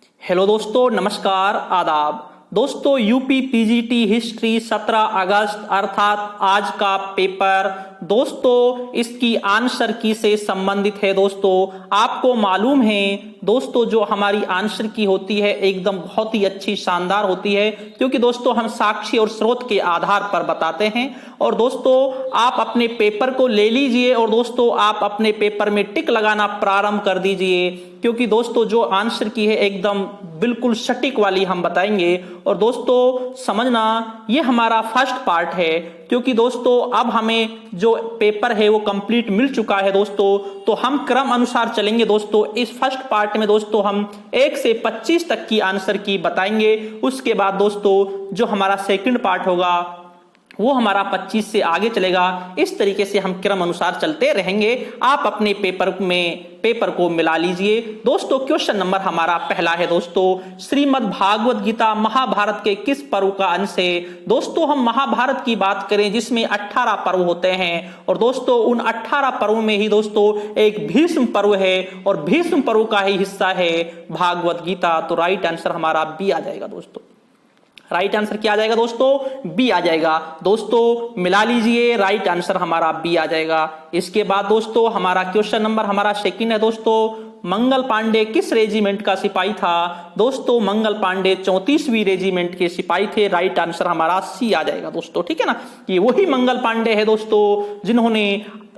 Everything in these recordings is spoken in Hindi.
हेलो दोस्तों, नमस्कार, आदाब। दोस्तों, यूपी पीजीटी हिस्ट्री 17 अगस्त अर्थात आज का पेपर दोस्तों इसकी आंसर की से संबंधित है। दोस्तों, आपको मालूम है दोस्तों जो हमारी आंसर की होती है एकदम बहुत ही अच्छी शानदार होती है, क्योंकि दोस्तों हम साक्षी और स्रोत के आधार पर बताते हैं। और दोस्तों आप अपने पेपर को ले लीजिए और दोस्तों आप अपने पेपर में टिक लगाना प्रारंभ कर दीजिए, क्योंकि दोस्तों जो आंसर की है एकदम बिल्कुल सटीक वाली हम बताएंगे। और दोस्तों समझना, ये हमारा फर्स्ट पार्ट है, क्योंकि दोस्तों अब हमें जो पेपर है वो कंप्लीट मिल चुका है दोस्तों, तो हम क्रम अनुसार चलेंगे। दोस्तों इस फर्स्ट पार्ट में दोस्तों हम 1 से 25 तक की आंसर की बताएंगे। उसके बाद दोस्तों जो हमारा सेकंड पार्ट होगा वो हमारा 25 से आगे चलेगा। इस तरीके से हम क्रम अनुसार चलते रहेंगे। आप अपने पेपर को मिला लीजिए। दोस्तों क्वेश्चन नंबर हमारा पहला है दोस्तों, श्रीमद् भागवत गीता महाभारत के किस पर्व का अंश है? दोस्तों हम महाभारत की बात करें जिसमें 18 पर्व होते हैं, और दोस्तों उन 18 पर्व में ही दोस्तों एक भीष्म पर्व है, और भीष्म पर्व का ही हिस्सा है भागवत गीता। तो राइट आंसर हमारा बी आ जाएगा। दोस्तों राइट आंसर क्या आ जाएगा? दोस्तों बी आ जाएगा। दोस्तों मिला लीजिए, राइट आंसर हमारा बी आ जाएगा। इसके बाद दोस्तों हमारा क्वेश्चन नंबर हमारा सेकंड है दोस्तों, मंगल पांडे किस रेजिमेंट का सिपाही था? दोस्तों मंगल पांडे 34वीं रेजिमेंट के सिपाही थे। राइट आंसर हमारा सी आ जाएगा दोस्तों, ठीक है ना। ये वही मंगल पांडे है दोस्तों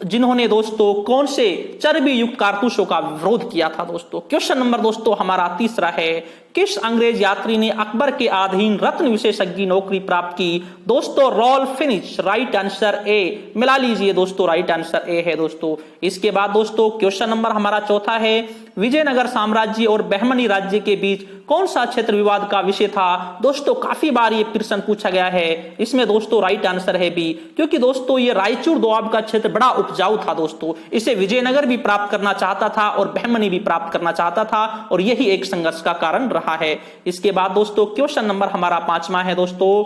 जिन्होंने दोस्तों कौन से चर्बी युक्त कारतूसों का विरोध किया था? दोस्तों क्वेश्चन नंबर दोस्तों हमारा तीसरा है, किस अंग्रेज यात्री ने अकबर के अधीन रत्न विशेषज्ञ नौकरी प्राप्त की? दोस्तों रॉल्फ फिनिश। राइट आंसर ए, मिला लीजिए दोस्तों, राइट आंसर ए है दोस्तों। इसके बाद दोस्तों क्वेश्चन नंबर हमारा चौथा है, विजयनगर साम्राज्य और बहमनी राज्य के बीच कौन सा क्षेत्र विवाद का विषय था? दोस्तों काफी बार ये प्रश्न पूछा गया है। इसमें दोस्तों राइट आंसर है बी, क्योंकि दोस्तों ये रायचूर दोआब का क्षेत्र बड़ा उपजाऊ था दोस्तों। इसे विजयनगर भी प्राप्त करना चाहता था और बहमनी भी प्राप्त करना चाहता था, और यही एक संघर्ष का कारण रहा है। इसके बाद दोस्तों क्वेश्चन नंबर हमारा 5वां है दोस्तों,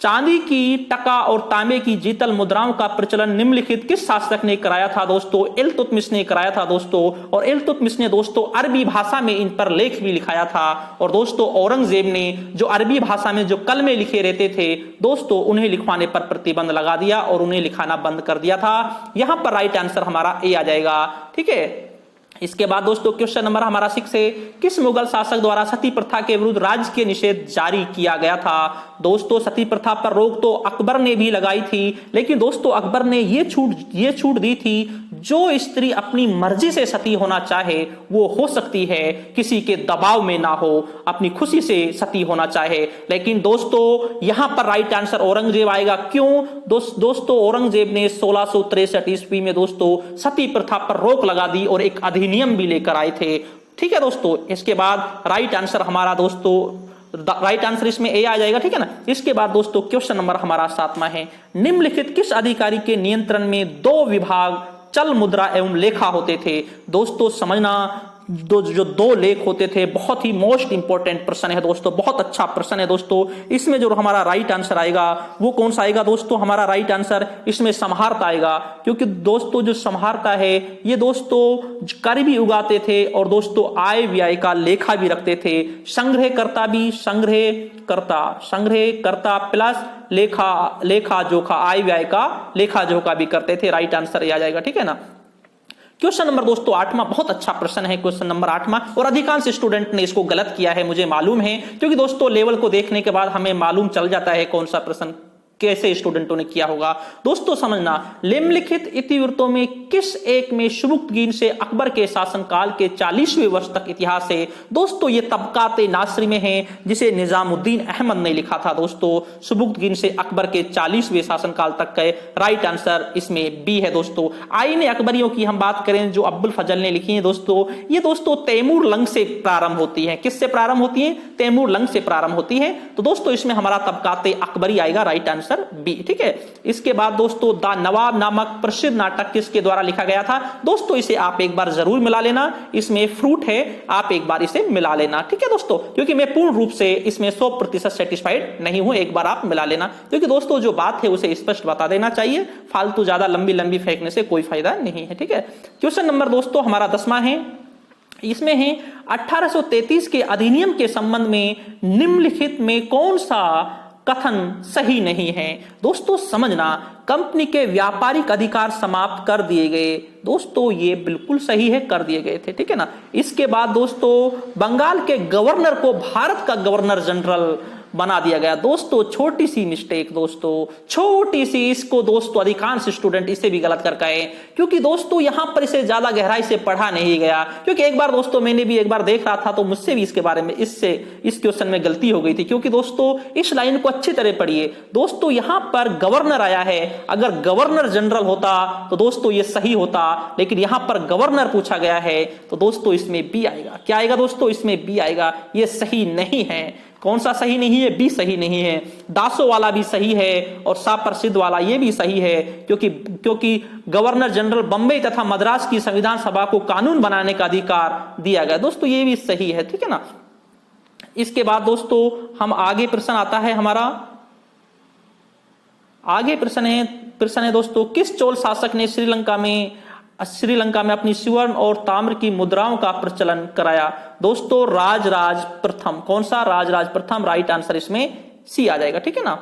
चांदी की, टका और तांबे की जीतल मुद्राओं का प्रचलन निम्नलिखित किस शासक ने कराया था? दोस्तों इल्तुतमिश ने कराया था दोस्तों। और इल्तुतमिश ने दोस्तों अरबी भाषा में इन पर लेख भी लिखाया था। और दोस्तों औरंगजेब ने जो अरबी भाषा में जो कलमे लिखे रहते थे दोस्तों, उन्हें लिखवाने पर प्रतिबंध लगा दिया और उन्हें लिखाना बंद कर दिया था। यहां पर राइट आंसर हमारा ए आ जाएगा, ठीक है। इसके बाद दोस्तों क्वेश्चन नंबर हमारा 6 है, किस मुगल शासक द्वारा सती प्रथा के विरुद्ध राजकीय निषेध जारी किया गया था? दोस्तों सती प्रथा पर रोक तो अकबर ने भी लगाई थी, लेकिन दोस्तों अकबर ने ये छूट दी थी, जो स्त्री अपनी मर्जी से सती होना चाहे वो हो सकती है, किसी के दबाव में ना हो, अपनी खुशी से सती होना चाहे। लेकिन दोस्तों यहां पर राइट आंसर औरंगजेब आएगा। क्यों? दोस्तों औरंगजेब ने 1663 ईस्वी में दोस्तों सती प्रथा पर रोक लगा दी और एक अधिनियम भी लेकर आए थे, ठीक है दोस्तों। इसके बाद राइट आंसर हमारा दोस्तों राइट आंसर इसमें ए आ जाएगा, ठीक है ना। इसके बाद दोस्तों क्वेश्चन नंबर हमारा 7वां है, निम्नलिखित किस अधिकारी के नियंत्रण में 2 विभाग चल मुद्रा एवं लेखा होते थे? दोस्तों समझना, जो 2 लेख होते थे, बहुत ही मोस्ट इंपॉर्टेंट प्रश्न है दोस्तों, बहुत अच्छा प्रश्न है दोस्तों। इसमें जो हमारा राइट आंसर आएगा वो कौन सा आएगा? दोस्तों हमारा राइट आंसर इसमें संहारता आएगा, क्योंकि दोस्तों जो संहारता है ये दोस्तों कर भी उगाते थे और दोस्तों आय व्यय का लेखा भी रखते थे। संग्रहकर्ता प्लस लेखा जोखा, आय व्यय का लेखा जोखा भी करते थे। राइट आंसर ये आ जाएगा, ठीक है ना। क्वेश्चन नंबर दोस्तों 8वां, बहुत अच्छा प्रश्न है क्वेश्चन नंबर 8वां, और अधिकांश स्टूडेंट ने इसको गलत किया है, मुझे मालूम है, क्योंकि दोस्तों लेवल को देखने के बाद हमें मालूम चल जाता है कौन सा प्रश्न कैसे स्टूडेंटों ने किया होगा। दोस्तों समझना, निम्नलिखित इतिवृत्तों में किस एक में सुबुक्तगीन से अकबर के शासनकाल के 40वें वर्ष तक इतिहास है? दोस्तों ये तबकात नासरी में है, जिसे निजामुद्दीन अहमद ने लिखा था। दोस्तों सुबुक्तगीन से अकबर के 40वें शासनकाल तक के राइट आंसर इसमें बी है दोस्तों। आईने अकबरियों की हम बात करें जो अब्बुल फजल ने लिखी है दोस्तों, ये दोस्तों तैमूर लंग से प्रारंभ होती है। किससे प्रारंभ होती है? तैमूर लंग से प्रारंभ होती है। तो दोस्तों इसमें हमारा तबकात अकबरी आएगा, राइट आंसर बी, ठीक है। इसके बाद दोस्तों द नवाब नामक प्रसिद्ध नाटक किसके द्वारा लिखा गया था? दोस्तों इसे आप एक बार जरूर मिला लेना, इसमें फ्रूट है, आप एक बार इसे मिला लेना, ठीक है दोस्तों, क्योंकि मैं पूर्ण रूप से इसमें 100% सेटिस्फाइड नहीं हूं, एक बार आप मिला लेना, क्योंकि दोस्तों जो बात है उसे स्पष्ट बता देना चाहिए, फालतू ज्यादा लंबी फेंकने से कोई फायदा नहीं है, ठीक है। क्वेश्चन नंबर दोस्तों हमारा 10वां है, इसमें है 1833 के अधिनियम के संबंध में निम्नलिखित में कौन सा कथन सही नहीं है। दोस्तों समझना, कंपनी के व्यापारिक अधिकार समाप्त कर दिए गए। दोस्तों ये बिल्कुल सही है, कर दिए गए थे, ठीक है ना। इसके बाद दोस्तों बंगाल के गवर्नर को भारत का गवर्नर जनरल बना दिया गया। दोस्तों छोटी सी मिस्टेक, दोस्तों छोटी सी, इसको दोस्तों अधिकांश स्टूडेंट इसे भी गलत कर गए, क्योंकि दोस्तों यहां पर इसे ज्यादा गहराई से पढ़ा नहीं गया। क्योंकि एक बार दोस्तों मैंने भी एक बार देख रहा था तो मुझसे भी इसके बारे में इस क्वेश्चन में गलती हो गई थी। क्योंकि दोस्तों इस लाइन को अच्छी तरह पढ़िए। दोस्तों यहां पर गवर्नर आया है, अगर गवर्नर जनरल होता तो दोस्तों ये सही होता, लेकिन यहां पर गवर्नर पूछा गया है तो दोस्तों इसमें बी आएगा। क्या आएगा दोस्तों? इसमें बी आएगा। ये सही नहीं है। कौन सा सही नहीं है? बी सही नहीं है। दासो वाला भी सही है और साप्रसिद्ध वाला ये भी सही है, क्योंकि गवर्नर जनरल बंबई तथा मद्रास की संविधान सभा को कानून बनाने का अधिकार दिया गया। दोस्तों ये भी सही है, ठीक है ना। इसके बाद दोस्तों हम आगे प्रश्न आता है हमारा, आगे प्रश्न है दोस्तों, किस चोल शासक ने श्रीलंका में अपनी स्वर्ण और ताम्र की मुद्राओं का प्रचलन कराया? दोस्तों राजराज प्रथम। कौन सा? राजराज प्रथम। राइट आंसर इसमें सी आ जाएगा, ठीक है ना।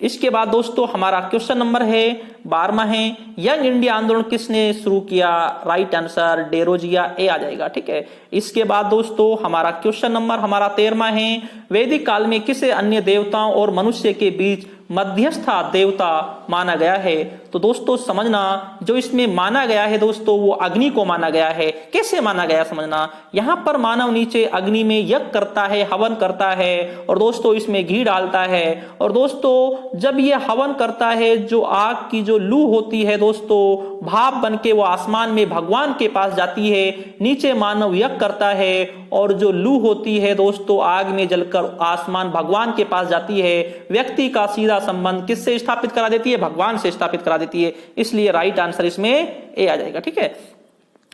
इसके बाद दोस्तों हमारा क्वेश्चन नंबर है 12वां है, यंग इंडिया आंदोलन किसने शुरू किया? राइट आंसर डेरोजिया, ए आ जाएगा, ठीक है। इसके बाद दोस्तों हमारा क्वेश्चन नंबर 13वां है, वैदिक काल में किसे अन्य देवताओं और मनुष्य के बीच मध्यस्था देवता माना गया है? तो दोस्तों समझना, जो इसमें माना गया है दोस्तों वो अग्नि को माना गया है। कैसे माना गया समझना, यहां पर मानव नीचे अग्नि में यज्ञ करता है, हवन करता है और दोस्तों इसमें घी डालता है। और दोस्तों जब ये हवन करता है, जो आग की जो लू होती है दोस्तों, भाप बन के वो आसमान में भगवान के पास जाती है। नीचे मानव यज्ञ करता है और जो लू होती है दोस्तों आग में जलकर आसमान भगवान के पास जाती है। व्यक्ति का सीधा संबंध किससे स्थापित करा देती है? भगवान से स्थापित करा देती है। इसलिए राइट आंसर इसमें ए आ जाएगा, ठीक है।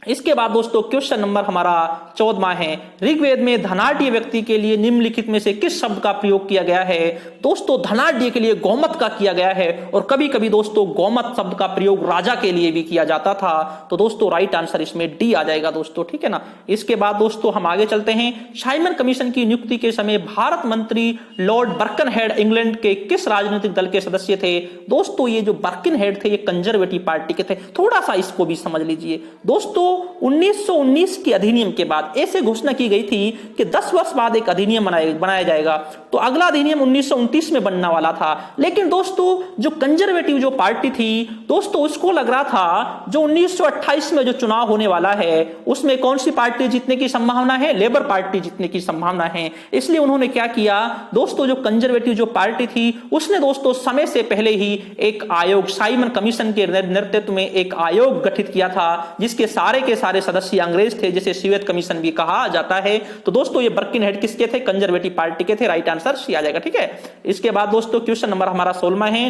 इसके बाद दोस्तों क्वेश्चन नंबर हमारा 14वां है, ऋग्वेद में धनाढ्य व्यक्ति के लिए निम्नलिखित में से किस शब्द का प्रयोग किया गया है? दोस्तों धनाढ्य के लिए गौमत का किया गया है और कभी कभी दोस्तों गौमत शब्द का प्रयोग राजा के लिए भी किया जाता था। तो दोस्तों राइट आंसर इसमें डी आ जाएगा दोस्तों, ठीक है ना। इसके बाद दोस्तों हम आगे चलते हैं, साइमन कमीशन की नियुक्ति के समय भारत मंत्री लॉर्ड बर्कनहेड इंग्लैंड के किस राजनीतिक दल के सदस्य थे? दोस्तों ये जो बर्कनहेड थे ये कंजर्वेटिव पार्टी के थे। थोड़ा सा इसको भी समझ लीजिए दोस्तों। 1919 के अधिनियम के बाद ऐसे घोषणा की गई थी कि 10 वर्ष बाद एक अधिनियम बनाया जाएगा। तो अगला अधिनियम 1929 में बनने वाला था, लेकिन दोस्तों जो कंजर्वेटिव जो पार्टी थी दोस्तों उसको लग रहा था जो 1928 में जो चुनाव होने वाला है उसमें कौन सी पार्टी जीतने की संभावना है? लेबर पार्टी जीतने की संभावना है। इसलिए उन्होंने क्या किया दोस्तों, जो कंजर्वेटिव जो पार्टी थी उसने दोस्तों समय से पहले ही एक आयोग, साइमन कमीशन के नेतृत्व में एक आयोग गठित किया था, जिसके सारे के सारे सदस्य अंग्रेज थे, जिसे स्वेत कमीशन भी कहा जाता है। तो दोस्तों ये बर्किनहेड किसके थे? कंजर्वेटिव पार्टी के थे। राइट आंसर सी आ जाएगा, ठीक है। इसके बाद दोस्तों क्वेश्चन नंबर हमारा 16वां है,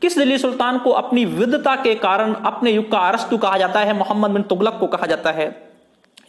किस दिल्ली सुल्तान को अपनी विद्वता के कारण अपने युग का अरस्तु कहा जाता है? मोहम्मद बिन तुगलक को कहा जाता है।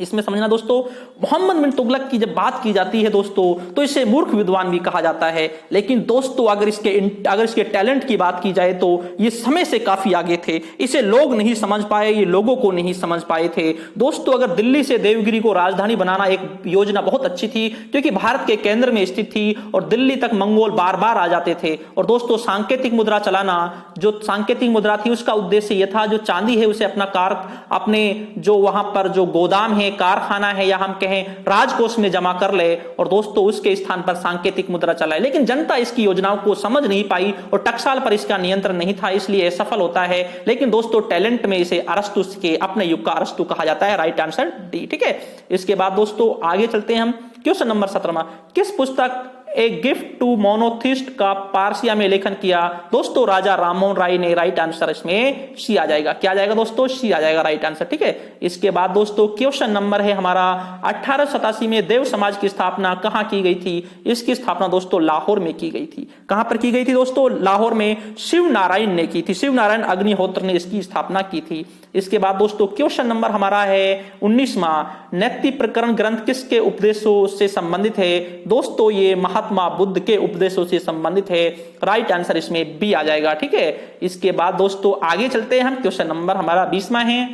इसमें समझना दोस्तों, मोहम्मद बिन तुगलक की जब बात की जाती है दोस्तों तो इसे मूर्ख विद्वान भी कहा जाता है, लेकिन दोस्तों अगर इसके टैलेंट की बात की जाए तो ये समय से काफी आगे थे। इसे लोग नहीं समझ पाए, ये लोगों को नहीं समझ पाए थे दोस्तों। अगर दिल्ली से देवगिरी को राजधानी बनाना एक योजना बहुत अच्छी थी, क्योंकि भारत के केंद्र में स्थित थी और दिल्ली तक मंगोल बार बार आ जाते थे। और दोस्तों सांकेतिक मुद्रा चलाना, जो सांकेतिक मुद्रा थी उसका उद्देश्य यह था जो चांदी है उसे अपने जो वहां पर जो गोदाम है, कारखाना है या हम कहें राजकोष में जमा कर ले और दोस्तों उसके स्थान पर सांकेतिक मुद्रा चलाए। लेकिन जनता इसकी योजनाओं को समझ नहीं पाई और टकसाल पर इसका नियंत्रण नहीं था, इसलिए सफल होता है। लेकिन दोस्तों टैलेंट में इसे अरस्तु के अपने युग का अरस्तु कहा जाता है। राइट आंसर डी, ठीक है। इसके बाद दोस्तों आगे चलते हैं हम, क्वेश्चन नंबर 17वां, किस पुस्तक ए गिफ्ट टू मोनोथिस्ट का पारसिया में लेखन किया? दोस्तों राजा राममोहन राय ने। राइट आंसर इसमें सी आ जाएगा। क्या आ जाएगा दोस्तों? सी आ जाएगा, राइट आंसर, ठीक है। इसके बाद दोस्तों क्वेश्चन नंबर है हमारा 1887 में देव समाज की स्थापना कहां की गई थी? इसकी स्थापना दोस्तों लाहौर में की गई थी। कहां पर की गई थी दोस्तों? लाहौर में शिव नारायण ने की थी, शिव नारायण अग्निहोत्र ने इसकी स्थापना की थी। इसके बाद दोस्तों क्वेश्चन नंबर हमारा है 19वां, नैतिक प्रकरण ग्रंथ किसके उपदेशों से संबंधित है? दोस्तों ये महात्मा बुद्ध के उपदेशों से संबंधित है। राइट आंसर इसमें बी आ जाएगा, ठीक है। इसके बाद दोस्तों आगे चलते हैं हम, क्वेश्चन नंबर हमारा 20वां है,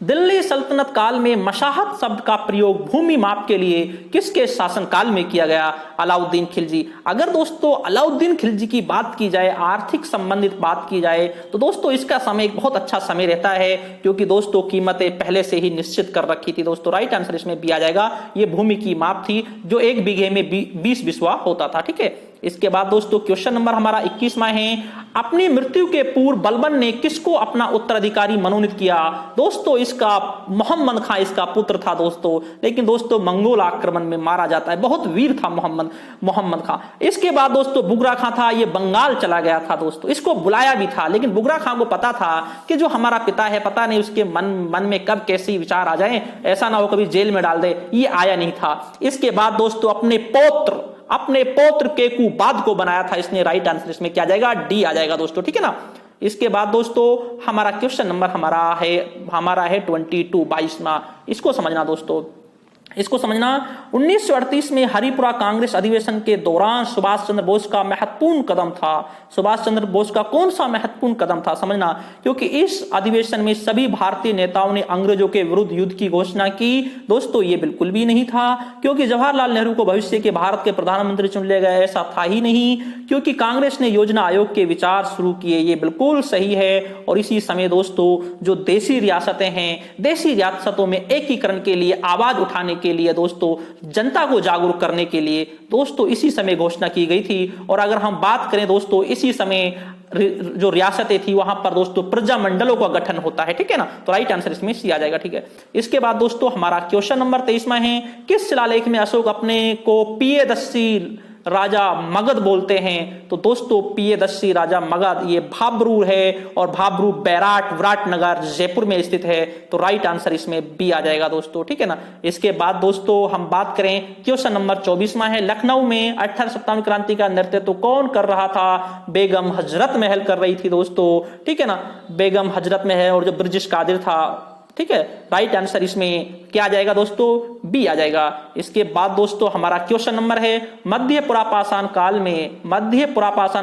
दिल्ली सल्तनत काल में मशाहत शब्द का प्रयोग भूमि माप के लिए किसके शासनकाल में किया गया? अलाउद्दीन खिलजी। अगर दोस्तों अलाउद्दीन खिलजी की बात की जाए, आर्थिक संबंधित बात की जाए, तो दोस्तों इसका समय एक बहुत अच्छा समय रहता है, क्योंकि दोस्तों कीमतें पहले से ही निश्चित कर रखी थी। दोस्तों राइट आंसर इसमें बी आ जाएगा। ये भूमि की माप थी जो 1 बीघे में 20 बिस्वा होता था। ठीक है, इसके बाद दोस्तों क्वेश्चन नंबर हमारा 21वां है, अपनी मृत्यु के पूर्व बलबन ने किसको अपना उत्तराधिकारी मनोनीत किया? दोस्तों इसका मोहम्मद खां इसका पुत्र था दोस्तों, लेकिन दोस्तों मंगोल आक्रमण में मारा जाता है। बहुत वीर था मोहम्मद खां। इसके बाद दोस्तों बुगरा खां था, ये बंगाल चला गया था दोस्तों, इसको बुलाया भी था, लेकिन बुगरा खां को पता था कि जो हमारा पिता है, पता नहीं उसके मन में कब कैसी विचार आ जाए, ऐसा ना हो कभी जेल में डाल दे, ये आया नहीं था। इसके बाद दोस्तों अपने पौत्र केकूबाद को बनाया था इसने। राइट आंसर इसमें क्या जाएगा? डी आ जाएगा दोस्तों। ठीक है ना। इसके बाद दोस्तों हमारा क्वेश्चन नंबर हमारा है 22वां। इसको समझना दोस्तों, इसको समझना। 1938 में हरिपुरा कांग्रेस अधिवेशन के दौरान सुभाष चंद्र बोस का महत्वपूर्ण कदम था। सुभाष चंद्र बोस का कौन सा महत्वपूर्ण कदम था? समझना, क्योंकि इस अधिवेशन में सभी भारतीय नेताओं ने अंग्रेजों के विरुद्ध युद्ध की घोषणा की। दोस्तों ये बिल्कुल भी नहीं था, क्योंकि जवाहरलाल नेहरू को भविष्य के भारत के प्रधानमंत्री चुन लिया गया, ऐसा था ही नहीं, क्योंकि कांग्रेस ने योजना आयोग के विचार शुरू किए। ये बिल्कुल सही है। और इसी समय दोस्तों जो देशी रियासतें हैं, देशी रियासतों में एकीकरण के लिए, आवाज उठाने के लिए दोस्तों, जनता को जागरूक करने के लिए दोस्तों इसी समय घोषणा की गई थी। और अगर हम बात करें दोस्तों, इसी समय जो रियासतें थी वहां पर दोस्तों प्रजा मंडलों का गठन होता है। ठीक है ना। तो राइट आंसर इसमें सी आ जाएगा। ठीक है, इसके बाद दोस्तों हमारा क्वेश्चन नंबर 23वां है, किस शिलालेख में अशोक अपने को पियदस्सी राजा मगध बोलते हैं? तो दोस्तों पियदस्सी राजा मगध ये भाब्रू है, और भाब्रू विराटनगर जयपुर में स्थित है। तो राइट आंसर इसमें बी आ जाएगा दोस्तों। ठीक है ना। इसके बाद दोस्तों हम बात करें, क्वेश्चन नंबर 24वां है, लखनऊ में 1857 क्रांति का नेतृत्व कौन कर रहा था? बेगम हजरत महल कर रही थी दोस्तों। ठीक है ना, बेगम हजरत महल, और जो ब्रिटिश कादिर था। ठीक है, राइट आंसर इसमें क्या आ जाएगा दोस्तों? बी आ जाएगा। इसके बाद दोस्तों हमारा क्वेश्चन नंबर है, मध्य पुरापाषाण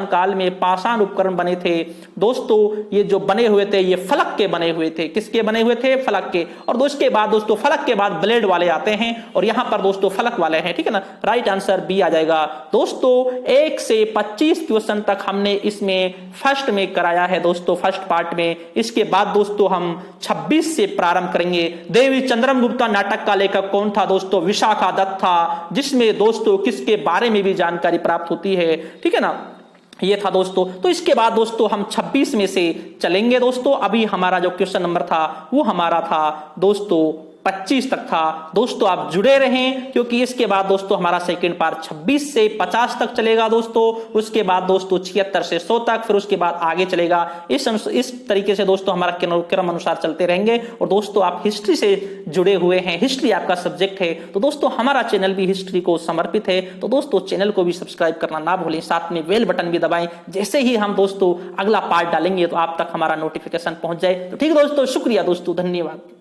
काल में पाषाण उपकरण बने थे। दोस्तों ये जो बने हुए थे ये फलक के बने हुए थे। किसके बने हुए थे? फलक के। और उसके बाद दोस्तों फलक के बाद ब्लेड वाले आते हैं, और यहां पर दोस्तों फलक वाले हैं। ठीक है ना। राइट आंसर बी आ जाएगा दोस्तों। 1 से 25 क्वेश्चन तक हमने इसमें फर्स्ट में कराया है दोस्तों, फर्स्ट पार्ट में। इसके बाद दोस्तों हम 26 से प्रारंभ करेंगे। देवी चंद्रगुप्ता नाटक का लेखक कौन था? दोस्तों विशाखा दत्त था, जिसमें दोस्तों किसके बारे में भी जानकारी प्राप्त होती है। ठीक है ना, ये था दोस्तों। तो इसके बाद दोस्तों हम 26 में से चलेंगे दोस्तों। अभी हमारा जो क्वेश्चन नंबर था वो हमारा था दोस्तों 25 तक था। दोस्तों आप जुड़े रहें, क्योंकि इसके बाद दोस्तों हमारा सेकंड पार्ट 26 से 50 तक चलेगा दोस्तों। उसके बाद दोस्तों 76 से 100 तक, फिर उसके बाद आगे चलेगा। इस तरीके से दोस्तों हमारा क्रम अनुसार चलते रहेंगे। और दोस्तों आप हिस्ट्री से जुड़े हुए हैं, हिस्ट्री आपका सब्जेक्ट है, तो दोस्तों हमारा चैनल भी हिस्ट्री को समर्पित है। तो दोस्तों चैनल को भी सब्सक्राइब करना ना भूलें, साथ में बेल बटन भी दबाएं। जैसे ही हम दोस्तों अगला पार्ट डालेंगे तो आप तक हमारा नोटिफिकेशन पहुंच जाए। तो ठीक है दोस्तों, शुक्रिया दोस्तों, धन्यवाद।